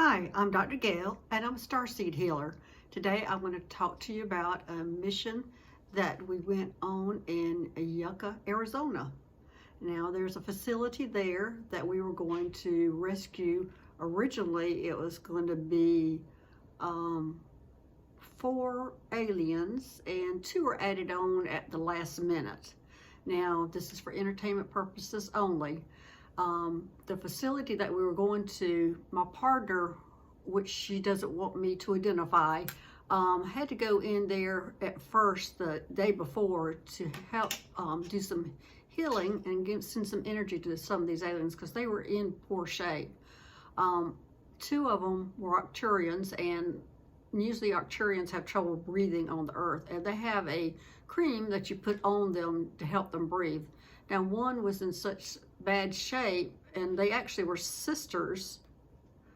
Hi, I'm Dr. Gail, and I'm a starseed healer. Today I want to talk to you about a mission that we went on in Yucca, Arizona. Now, there's a facility there that we were going to rescue. Originally, it was going to be 4 aliens, and 2 were added on at the last minute. Now, this is for entertainment purposes only. The facility that we were going to, my partner, which she doesn't want me to identify, had to go in there at first the day before to help do some healing and send some energy to some of these aliens because they were in poor shape. 2 of them were Arcturians, and usually Arcturians have trouble breathing on the earth, and they have a cream that you put on them to help them breathe. Now, one was in such bad shape, and they actually were sisters.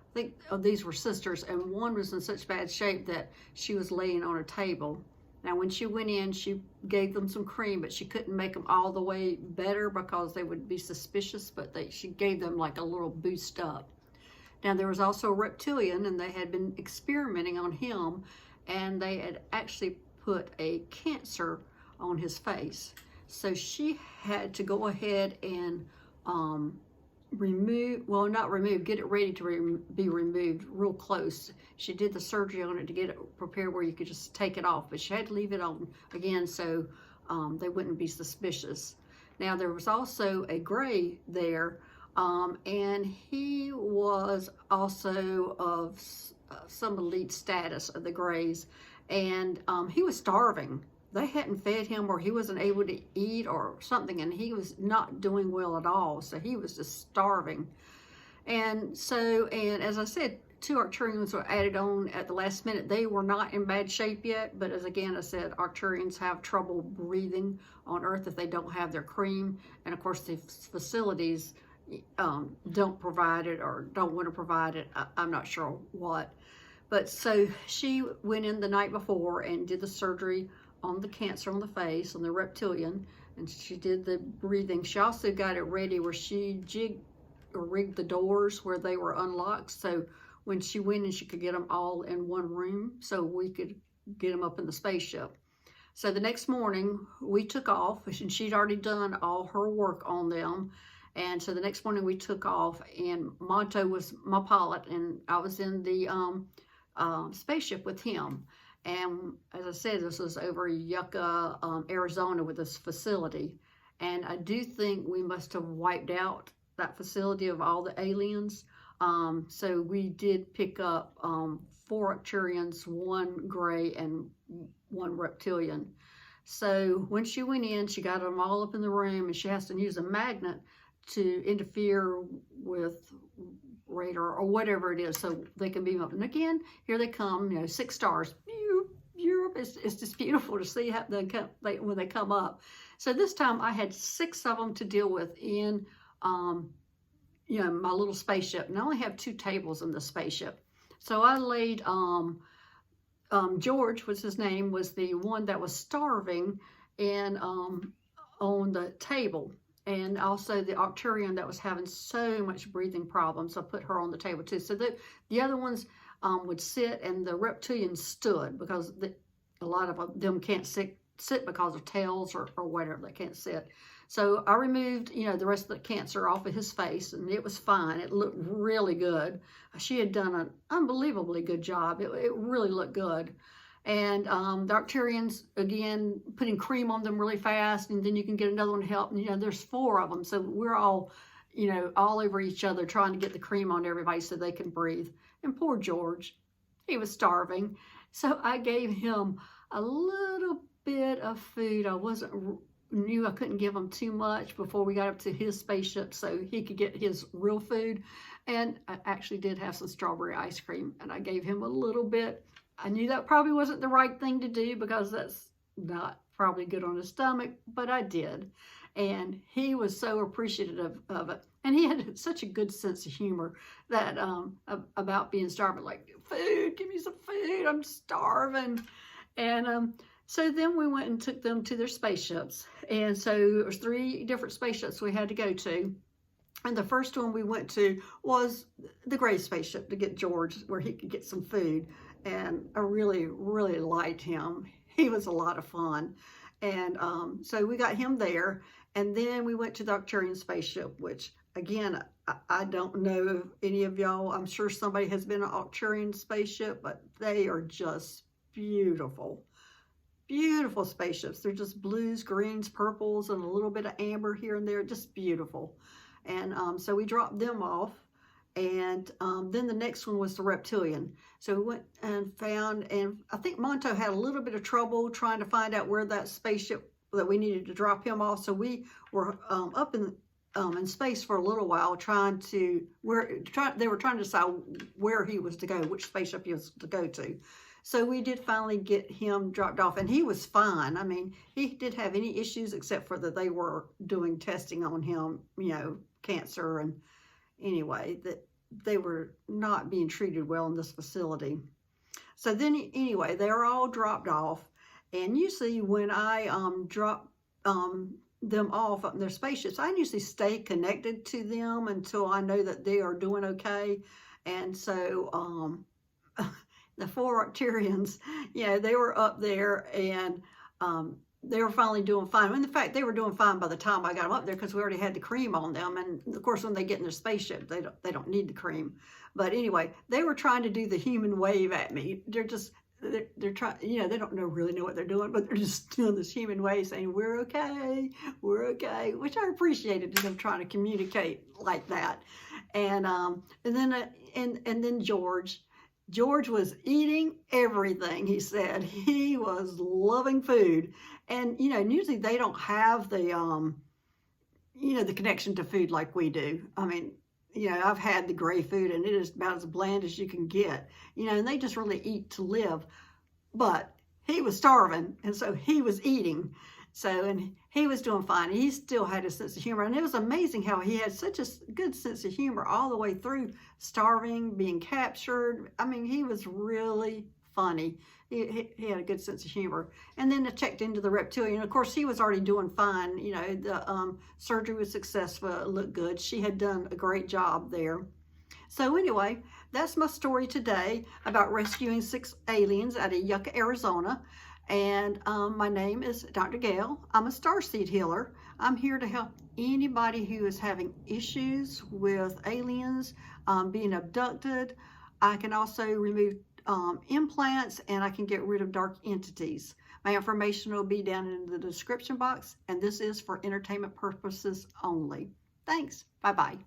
I think these were sisters, and one was in such bad shape that she was laying on a table. Now, when she went in, she gave them some cream, but she couldn't make them all the way better because they would be suspicious, but she gave them like a little boost up. Now, there was also a reptilian, and they had been experimenting on him, and they had actually put a cancer on his face. So she had to go ahead and get it ready to be removed real close. She did the surgery on it to get it prepared where you could just take it off, but she had to leave it on again so they wouldn't be suspicious. Now, there was also a gray there, and he was also of some elite status of the grays, and he was starving. They hadn't fed him, or he wasn't able to eat or something, and he was not doing well at all, so he was just starving. And as I said, 2 Arcturians were added on at the last minute. They were not in bad shape yet, but as again I said, Arcturians have trouble breathing on Earth if they don't have their cream, and of course the facilities don't provide it or don't want to provide it. I'm not sure what. But so she went in the night before and did the surgery on the cancer on the face, on the reptilian, and she did the breathing. She also got it ready where she rigged the doors where they were unlocked, so when she went in, she could get them all in one room so we could get them up in the spaceship. So the next morning we took off, and she'd already done all her work on them, and so the next morning we took off, and Monto was my pilot, and I was in the spaceship with him. And as I said, this was over Yucca, Arizona, with this facility. And I do think we must have wiped out that facility of all the aliens. So we did pick up 4 Arcturians, 1 gray, and 1 reptilian. So when she went in, she got them all up in the room, and she has to use a magnet to interfere with radar or whatever it is so they can beam up. And again, here they come, 6 stars. Europe, it's just beautiful to see how when they come up. So this time I had 6 of them to deal with in my little spaceship, and I only have 2 tables in the spaceship. So I laid George, was his name, was the one that was starving, and on the table. And also the Arcturian that was having so much breathing problems, I put her on the table too. So the other ones would sit, and the reptilians stood because a lot of them can't sit because of tails or whatever. They can't sit. So I removed, the rest of the cancer off of his face, and it was fine. It looked really good. She had done an unbelievably good job. It really looked good. And the Arcturians, again, putting cream on them really fast, and then you can get another one to help. And, there's 4 of them, so we're all, all over each other trying to get the cream on everybody so they can breathe. And poor George, he was starving. So I gave him a little bit of food. I knew I couldn't give him too much before we got up to his spaceship so he could get his real food. And I actually did have some strawberry ice cream, and I gave him a little bit. I knew that probably wasn't the right thing to do because that's not probably good on his stomach, but I did. And he was so appreciative of it. And he had such a good sense of humor that about being starving, like, food, give me some food, I'm starving. And so then we went and took them to their spaceships. And so there was 3 different spaceships we had to go to. And the first one we went to was the gray spaceship to get George where he could get some food. And I really, really liked him. He was a lot of fun. And so we got him there. And then we went to the Arcturian spaceship, which, again, I don't know if any of y'all, I'm sure somebody has been an Arcturian spaceship, but they are just beautiful. Beautiful spaceships. They're just blues, greens, purples, and a little bit of amber here and there. Just beautiful. And so we dropped them off. And then the next one was the reptilian. So we went and found, and I think Monto had a little bit of trouble trying to find out where that spaceship that we needed to drop him off. So we were up in space for a little while they were trying to decide where he was to go, which spaceship he was to go to. So we did finally get him dropped off, and he was fine. I mean, he didn't have any issues except for that they were doing testing on him, cancer, and anyway, that they were not being treated well in this facility. So then anyway, they were all dropped off, and usually when I drop them off in their spaceships, I usually stay connected to them until I know that they are doing okay. And so the 4 Arcturians, they were up there, and they were finally doing fine. In fact, they were doing fine by the time I got them up there because we already had the cream on them. And of course, when they get in their spaceship, they don't need the cream. But anyway, they were trying to do the human wave at me. They're trying, they don't really know what they're doing, but they're just doing this human wave saying, we're okay, which I appreciated them trying to communicate like that. And then George was eating everything, he said. He was loving food. And, usually they don't have the, the connection to food like we do. I mean, I've had the gray food, and it is about as bland as you can get, and they just really eat to live. But he was starving, and so he was eating. So, and he was doing fine. He still had a sense of humor. And it was amazing how he had such a good sense of humor all the way through, starving, being captured. I mean, he was really funny. He had a good sense of humor. And then I checked into the reptilian. Of course, he was already doing fine. The surgery was successful. It looked good. She had done a great job there. So anyway, that's my story today about rescuing 6 aliens out of Yucca, Arizona. And my name is Dr. Gail. I'm a starseed healer. I'm here to help anybody who is having issues with aliens, being abducted. I can also remove implants, and I can get rid of dark entities. My information will be down in the description box, and this is for entertainment purposes only. Thanks. Bye-bye.